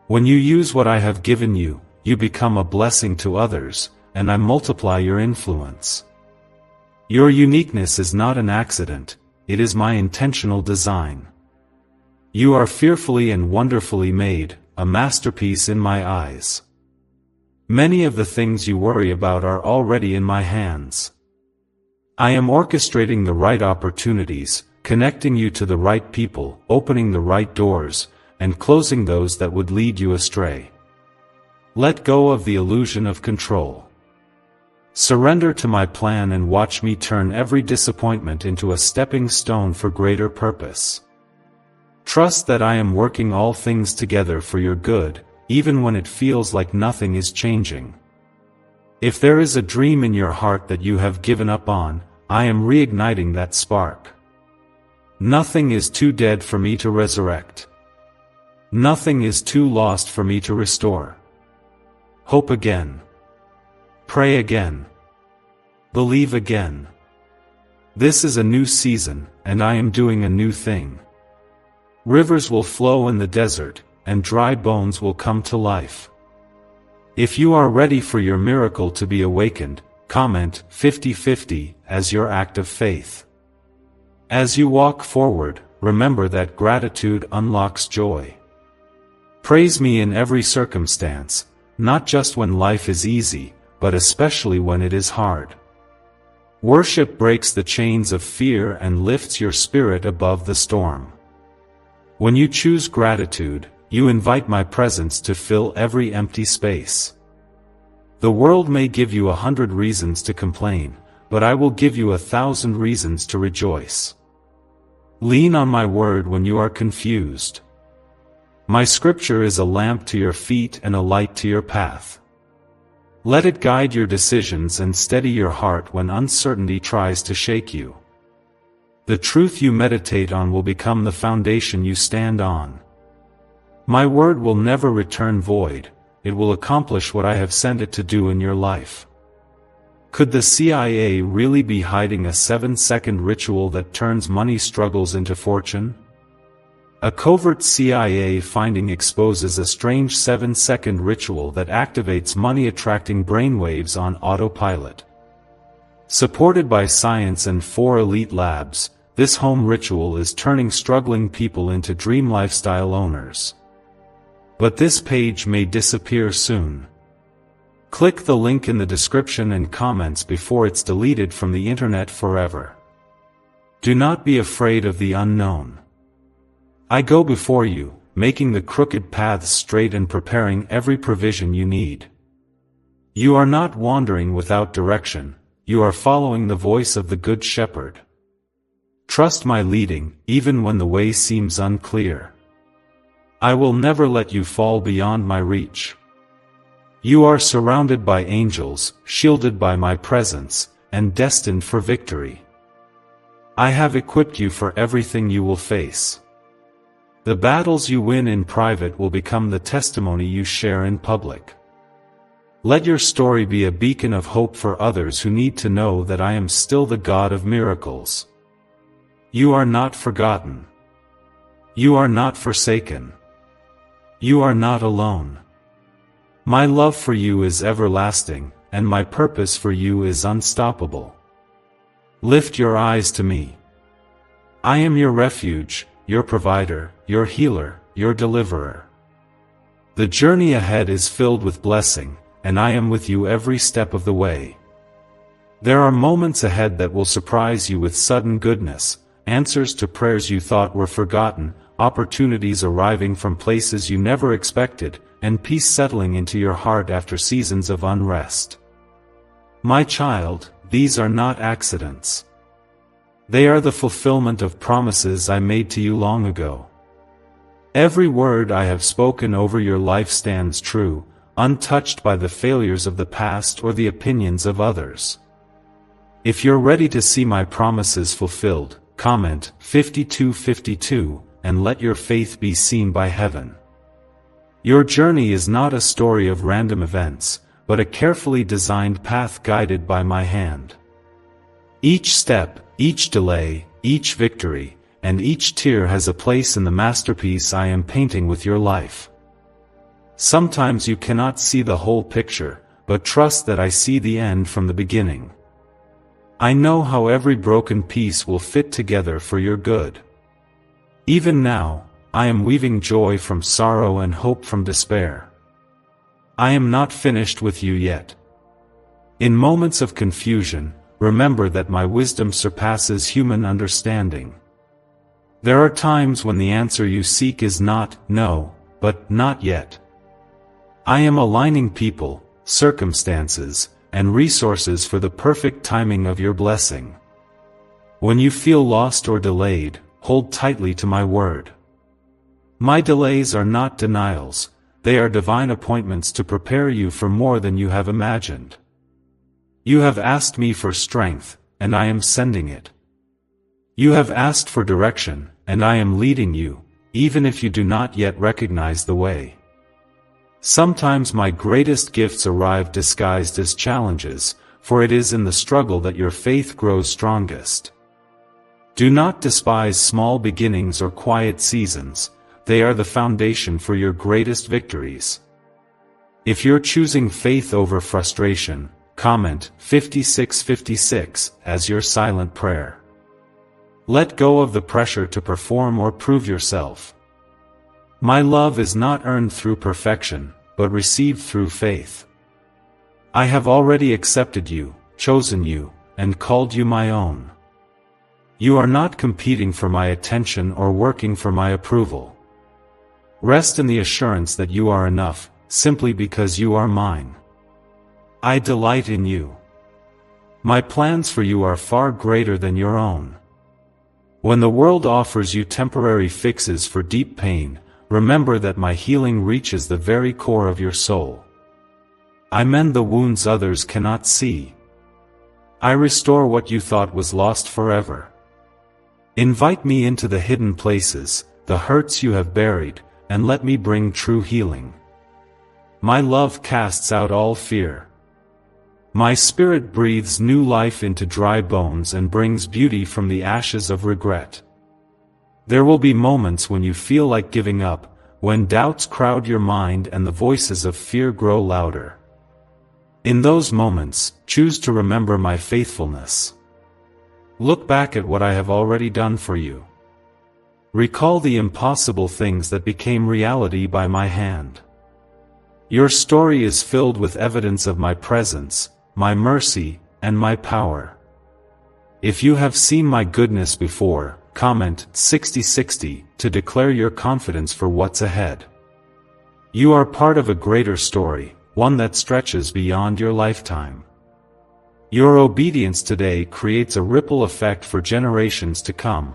When you use what I have given you, you become a blessing to others, and I multiply your influence. Your uniqueness is not an accident, it is my intentional design. You are fearfully and wonderfully made, a masterpiece in my eyes. Many of the things you worry about are already in my hands. I am orchestrating the right opportunities, connecting you to the right people, opening the right doors, and closing those that would lead you astray. Let go of the illusion of control. Surrender to my plan and watch me turn every disappointment into a stepping stone for greater purpose. Trust that I am working all things together for your good, even when it feels like nothing is changing. If there is a dream in your heart that you have given up on, I am reigniting that spark. Nothing is too dead for me to resurrect. Nothing is too lost for me to restore. Hope again. Pray again. Believe again. This is a new season, and I am doing a new thing. Rivers will flow in the desert, and dry bones will come to life. If you are ready for your miracle to be awakened, comment 50-50 as your act of faith. As you walk forward, remember that gratitude unlocks joy. Praise me in every circumstance, not just when life is easy, but especially when it is hard. Worship breaks the chains of fear and lifts your spirit above the storm. When you choose gratitude, you invite my presence to fill every empty space. The world may give you 100 reasons to complain, but I will give you 1,000 reasons to rejoice. Lean on my word when you are confused. My scripture is a lamp to your feet and a light to your path. Let it guide your decisions and steady your heart when uncertainty tries to shake you. The truth you meditate on will become the foundation you stand on. My word will never return void, it will accomplish what I have sent it to do in your life. Could the CIA really be hiding a 7-second ritual that turns money struggles into fortune? A covert CIA finding exposes a strange 7-second ritual that activates money-attracting brainwaves on autopilot. Supported by science and 4 elite labs, this home ritual is turning struggling people into dream lifestyle owners. But this page may disappear soon. Click the link in the description and comments before it's deleted from the internet forever. Do not be afraid of the unknown. I go before you, making the crooked paths straight and preparing every provision you need. You are not wandering without direction, you are following the voice of the Good Shepherd. Trust my leading, even when the way seems unclear. I will never let you fall beyond my reach. You are surrounded by angels, shielded by my presence, and destined for victory. I have equipped you for everything you will face. The battles you win in private will become the testimony you share in public. Let your story be a beacon of hope for others who need to know that I am still the God of miracles. You are not forgotten. You are not forsaken. You are not alone. My love for you is everlasting, and my purpose for you is unstoppable. Lift your eyes to me. I am your refuge, your provider, your healer, your deliverer. The journey ahead is filled with blessing, and I am with you every step of the way. There are moments ahead that will surprise you with sudden goodness, answers to prayers you thought were forgotten, opportunities arriving from places you never expected, and peace settling into your heart after seasons of unrest. My child, these are not accidents. They are the fulfillment of promises I made to you long ago. Every word I have spoken over your life stands true, untouched by the failures of the past or the opinions of others. If you're ready to see my promises fulfilled, comment 5252 and let your faith be seen by heaven. Your journey is not a story of random events, but a carefully designed path guided by my hand. Each step, each delay, each victory, and each tear has a place in the masterpiece I am painting with your life. Sometimes you cannot see the whole picture, but trust that I see the end from the beginning. I know how every broken piece will fit together for your good. Even now, I am weaving joy from sorrow and hope from despair. I am not finished with you yet. In moments of confusion, remember that my wisdom surpasses human understanding. There are times when the answer you seek is not no, but not yet. I am aligning people, circumstances, and resources for the perfect timing of your blessing. When you feel lost or delayed, hold tightly to my word. My delays are not denials, they are divine appointments to prepare you for more than you have imagined. You have asked me for strength, and I am sending it. You have asked for direction, and I am leading you, even if you do not yet recognize the way. Sometimes my greatest gifts arrive disguised as challenges, for it is in the struggle that your faith grows strongest. Do not despise small beginnings or quiet seasons, they are the foundation for your greatest victories. If you're choosing faith over frustration, comment 5656 as your silent prayer. Let go of the pressure to perform or prove yourself. My love is not earned through perfection, but received through faith. I have already accepted you, chosen you, and called you my own. You are not competing for my attention or working for my approval. Rest in the assurance that you are enough, simply because you are mine. I delight in you. My plans for you are far greater than your own. When the world offers you temporary fixes for deep pain, remember that my healing reaches the very core of your soul. I mend the wounds others cannot see. I restore what you thought was lost forever. Invite me into the hidden places, the hurts you have buried, and let me bring true healing. My love casts out all fear. My spirit breathes new life into dry bones and brings beauty from the ashes of regret. There will be moments when you feel like giving up, when doubts crowd your mind and the voices of fear grow louder. In those moments, choose to remember my faithfulness. Look back at what I have already done for you. Recall the impossible things that became reality by my hand. Your story is filled with evidence of my presence, my mercy, and my power. If you have seen my goodness before, comment 6060 to declare your confidence for what's ahead. You are part of a greater story, one that stretches beyond your lifetime. Your obedience today creates a ripple effect for generations to come.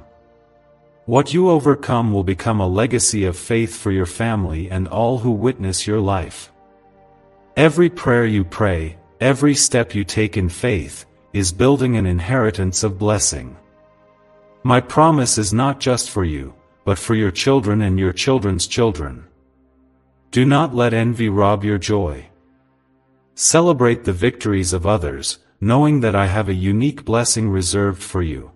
What you overcome will become a legacy of faith for your family and all who witness your life. Every prayer you pray, every step you take in faith, is building an inheritance of blessing. My promise is not just for you, but for your children and your children's children. Do not let envy rob your joy. Celebrate the victories of others, knowing that I have a unique blessing reserved for you.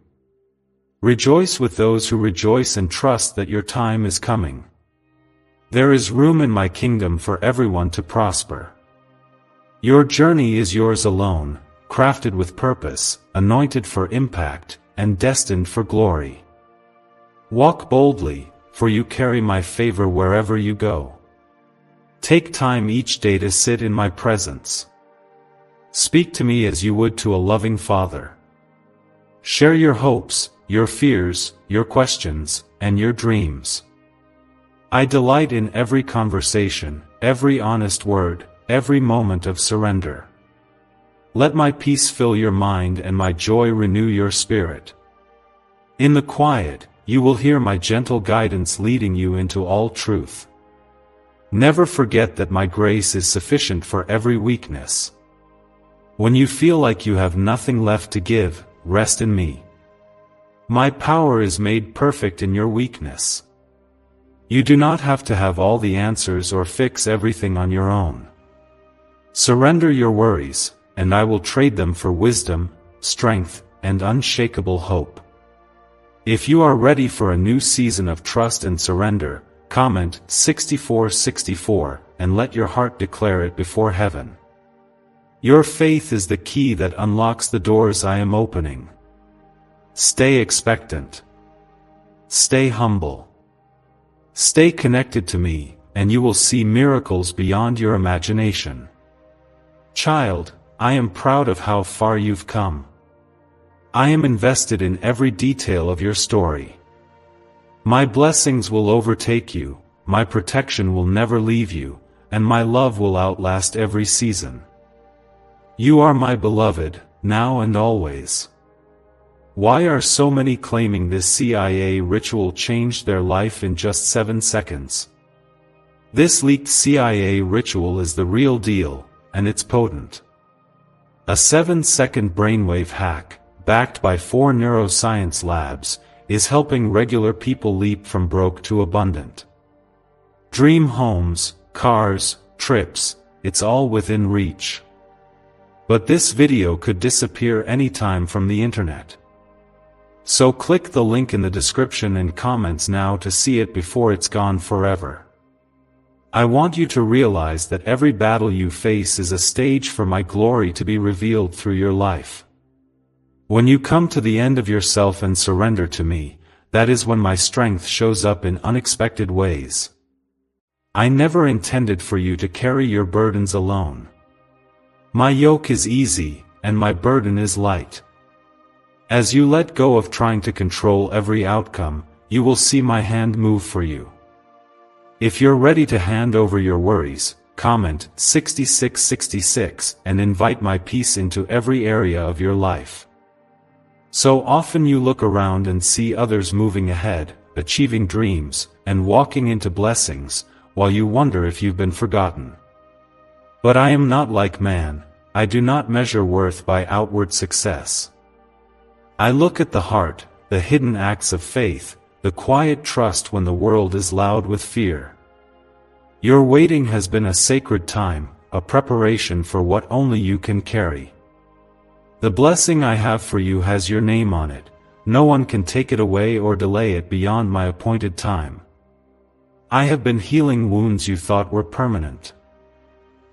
Rejoice with those who rejoice and trust that your time is coming. There is room in my kingdom for everyone to prosper. Your journey is yours alone, crafted with purpose, anointed for impact, and destined for glory. Walk boldly, for you carry my favor wherever you go. Take time each day to sit in my presence. Speak to me as you would to a loving father. Share your hopes, your fears, your questions, and your dreams. I delight in every conversation, every honest word, every moment of surrender. Let my peace fill your mind and my joy renew your spirit. In the quiet, you will hear my gentle guidance leading you into all truth. Never forget that my grace is sufficient for every weakness. When you feel like you have nothing left to give, rest in me. My power is made perfect in your weakness. You do not have to have all the answers or fix everything on your own. Surrender your worries, and I will trade them for wisdom, strength, and unshakable hope. If you are ready for a new season of trust and surrender, comment 6464 and let your heart declare it before heaven. Your faith is the key that unlocks the doors I am opening. Stay expectant. Stay humble. Stay connected to me, and you will see miracles beyond your imagination. Child, I am proud of how far you've come. I am invested in every detail of your story. My blessings will overtake you, my protection will never leave you, and my love will outlast every season. You are my beloved, now and always. Why are so many claiming this CIA ritual changed their life in just 7 seconds? This leaked CIA ritual is the real deal, and it's potent. A 7-second brainwave hack, backed by 4 neuroscience labs, is helping regular people leap from broke to abundant. Dream homes, cars, trips, it's all within reach. But this video could disappear anytime from the internet. So click the link in the description and comments now to see it before it's gone forever. I want you to realize that every battle you face is a stage for my glory to be revealed through your life. When you come to the end of yourself and surrender to me, that is when my strength shows up in unexpected ways. I never intended for you to carry your burdens alone. My yoke is easy, and my burden is light. As you let go of trying to control every outcome, you will see my hand move for you. If you're ready to hand over your worries, comment 6666 and invite my peace into every area of your life. So often you look around and see others moving ahead, achieving dreams, and walking into blessings, while you wonder if you've been forgotten. But I am not like man, I do not measure worth by outward success. I look at the heart, the hidden acts of faith, the quiet trust when the world is loud with fear. Your waiting has been a sacred time, a preparation for what only you can carry. The blessing I have for you has your name on it, no one can take it away or delay it beyond my appointed time. I have been healing wounds you thought were permanent.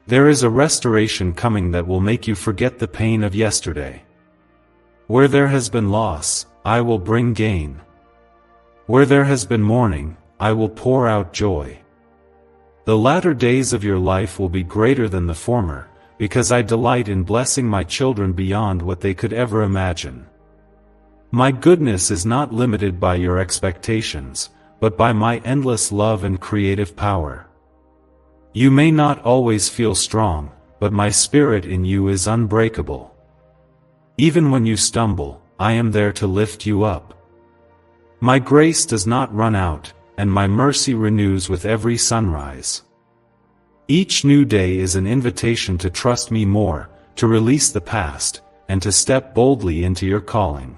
There is a restoration coming that will make you forget the pain of yesterday. Where there has been loss, I will bring gain. Where there has been mourning, I will pour out joy. The latter days of your life will be greater than the former, because I delight in blessing my children beyond what they could ever imagine. My goodness is not limited by your expectations, but by my endless love and creative power. You may not always feel strong, but my spirit in you is unbreakable. Even when you stumble, I am there to lift you up. My grace does not run out, and my mercy renews with every sunrise. Each new day is an invitation to trust me more, to release the past, and to step boldly into your calling.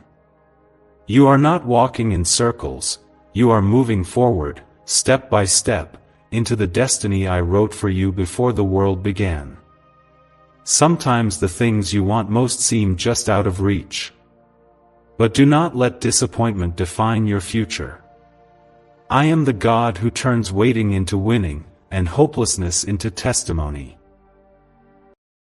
You are not walking in circles, you are moving forward, step by step, into the destiny I wrote for you before the world began. Sometimes the things you want most seem just out of reach. But do not let disappointment define your future. I am the God who turns waiting into winning, and hopelessness into testimony.